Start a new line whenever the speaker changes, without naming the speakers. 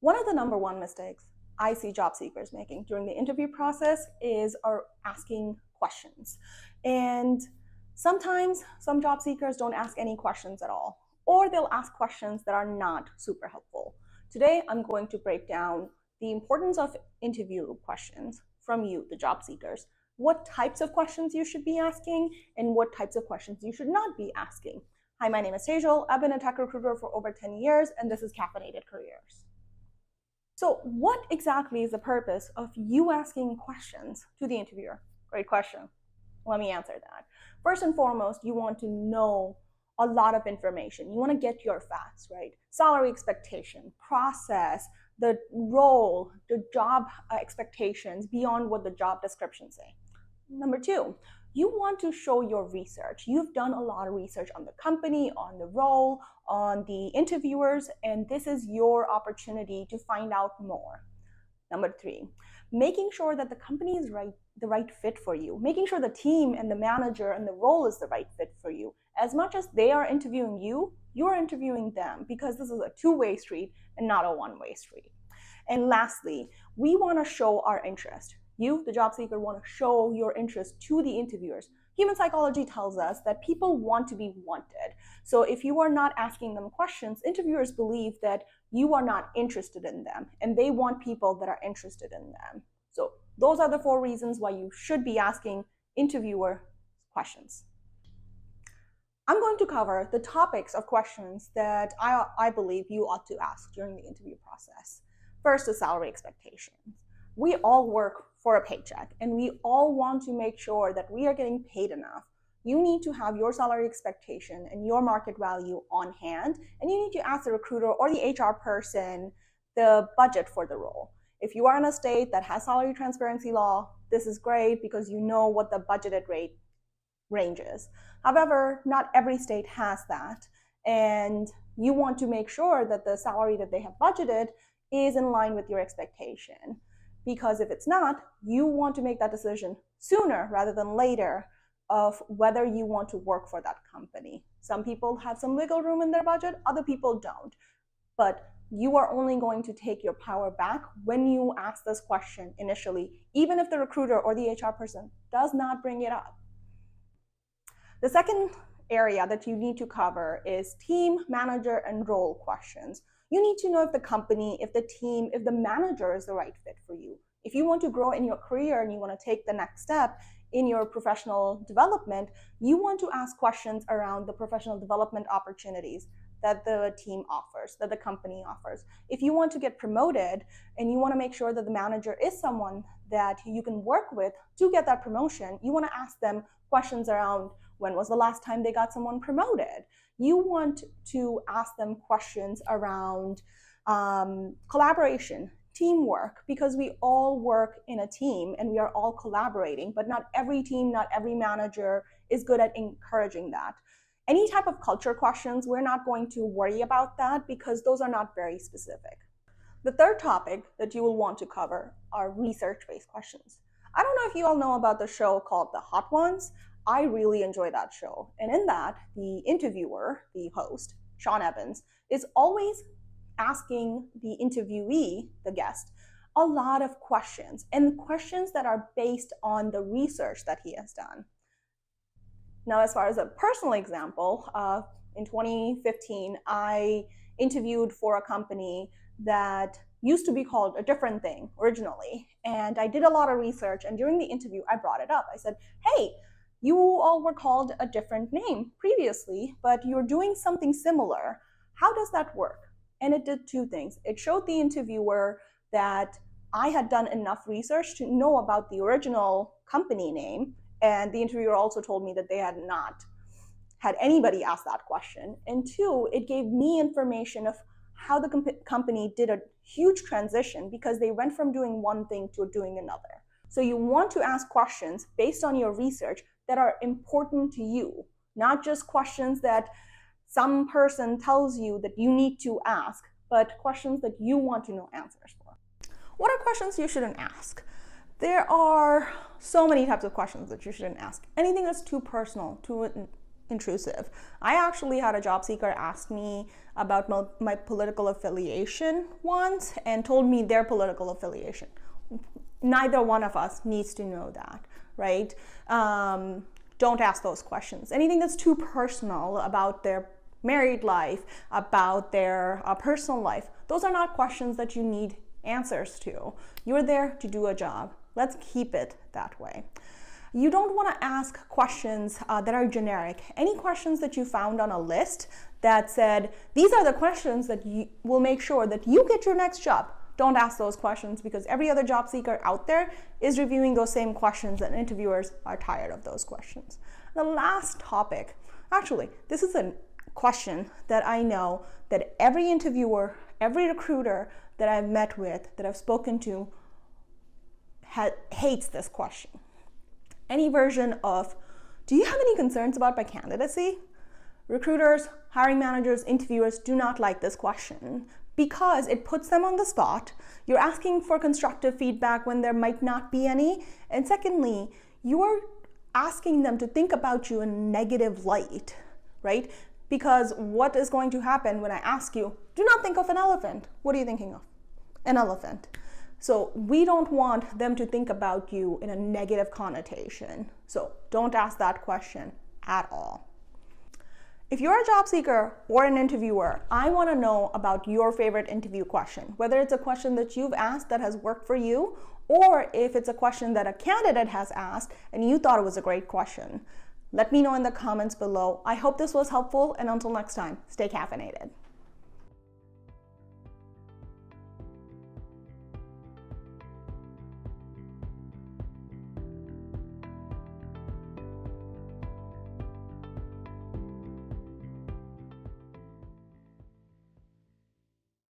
One of the number one mistakes I see job seekers making during the interview process is asking questions. And sometimes some job seekers don't ask any questions at all, or they'll ask questions that are not super helpful. Today, I'm going to break down the importance of interview questions from you, the job seekers, what types of questions you should be asking, and what types of questions you should not be asking. Hi, my name is Tejal. I've been a tech recruiter for over 10 years, and this is Caffeinated Careers. So what exactly is the purpose of you asking questions to the interviewer? Great question. Let me answer that. First and foremost, you want to know a lot of information. You want to get your facts, right? Salary expectation, process, the role, the job expectations beyond what the job descriptions say. Number two, you want to show your research. You've done a lot of research on the company, on the role, on the interviewers, and this is your opportunity to find out more. Number three, making sure that the company is the right fit for you, making sure the team and the manager and the role is the right fit for you. As much as they are interviewing you, you're interviewing them, because this is a two-way street and not a one-way street. And lastly, we want to show our interest. You, the job seeker, want to show your interest to the interviewers. Human psychology tells us that people want to be wanted. So if you are not asking them questions, interviewers believe that you are not interested in them, and they want people that are interested in them. So those are the 4 reasons why you should be asking interviewer questions. I'm going to cover the topics of questions that I believe you ought to ask during the interview process. First is salary expectations. We all work for a paycheck, and we all want to make sure that we are getting paid enough. You need to have your salary expectation and your market value on hand, and you need to ask the recruiter or the HR person the budget for the role. If you are in a state that has salary transparency law, this is great because you know what the budgeted rate range is. However, not every state has that, and you want to make sure that the salary that they have budgeted is in line with your expectation. Because if it's not, you want to make that decision sooner rather than later of whether you want to work for that company. Some people have some wiggle room in their budget, other people don't. But you are only going to take your power back when you ask this question initially, even if the recruiter or the HR person does not bring it up. The second area that you need to cover is team, manager, and role questions. You need to know if the company, if the team, if the manager is the right fit for you. If you want to grow in your career and you want to take the next step in your professional development, you want to ask questions around the professional development opportunities that the team offers, that the company offers. If you want to get promoted and you want to make sure that the manager is someone that you can work with to get that promotion, you want to ask them questions around when was the last time they got someone promoted. You want to ask them questions around collaboration, teamwork, because we all work in a team and we are all collaborating, but not every team, not every manager is good at encouraging that. Any type of culture questions, we're not going to worry about that because those are not very specific. The third topic that you will want to cover are research-based questions. I don't know if you all know about the show called The Hot Ones. I really enjoy that show. And in that, the interviewer, the host, Sean Evans, is always asking the interviewee, the guest, a lot of questions, and questions that are based on the research that he has done. Now, as far as a personal example, in 2015, I interviewed for a company that used to be called a different thing originally. And I did a lot of research, and during the interview, I brought it up. I said, hey, you all were called a different name previously, but you're doing something similar. How does that work? And it did 2 things. It showed the interviewer that I had done enough research to know about the original company name, and the interviewer also told me that they had not had anybody ask that question. And 2, it gave me information of how the company did a huge transition because they went from doing one thing to doing another. So you want to ask questions based on your research that are important to you, not just questions that some person tells you that you need to ask, but questions that you want to know answers for. What are questions you shouldn't ask? There are so many types of questions that you shouldn't ask. Anything that's too personal, too intrusive. I actually had a job seeker ask me about my political affiliation once and told me their political affiliation. Neither one of us needs to know that, right? Don't ask those questions. Anything that's too personal about their married life, about their personal life, those are not questions that you need answers to. You're there to do a job. Let's keep it that way. You don't want to ask questions that are generic. Any questions that you found on a list that said, these are the questions that will make sure that you get your next job. Don't ask those questions, because every other job seeker out there is reviewing those same questions, and interviewers are tired of those questions. The last topic, actually, this is a question that I know that every interviewer, every recruiter that I've met with, that I've spoken to, hates this question. Any version of, do you have any concerns about my candidacy? Recruiters, hiring managers, interviewers do not like this question because it puts them on the spot. You're asking for constructive feedback when there might not be any. And secondly, you're asking them to think about you in a negative light, right? Because what is going to happen when I ask you, do not think of an elephant. What are you thinking of? An elephant. So we don't want them to think about you in a negative connotation. So don't ask that question at all. If you're a job seeker or an interviewer, I want to know about your favorite interview question, whether it's a question that you've asked that has worked for you, or if it's a question that a candidate has asked and you thought it was a great question. Let me know in the comments below. I hope this was helpful, and until next time, stay caffeinated.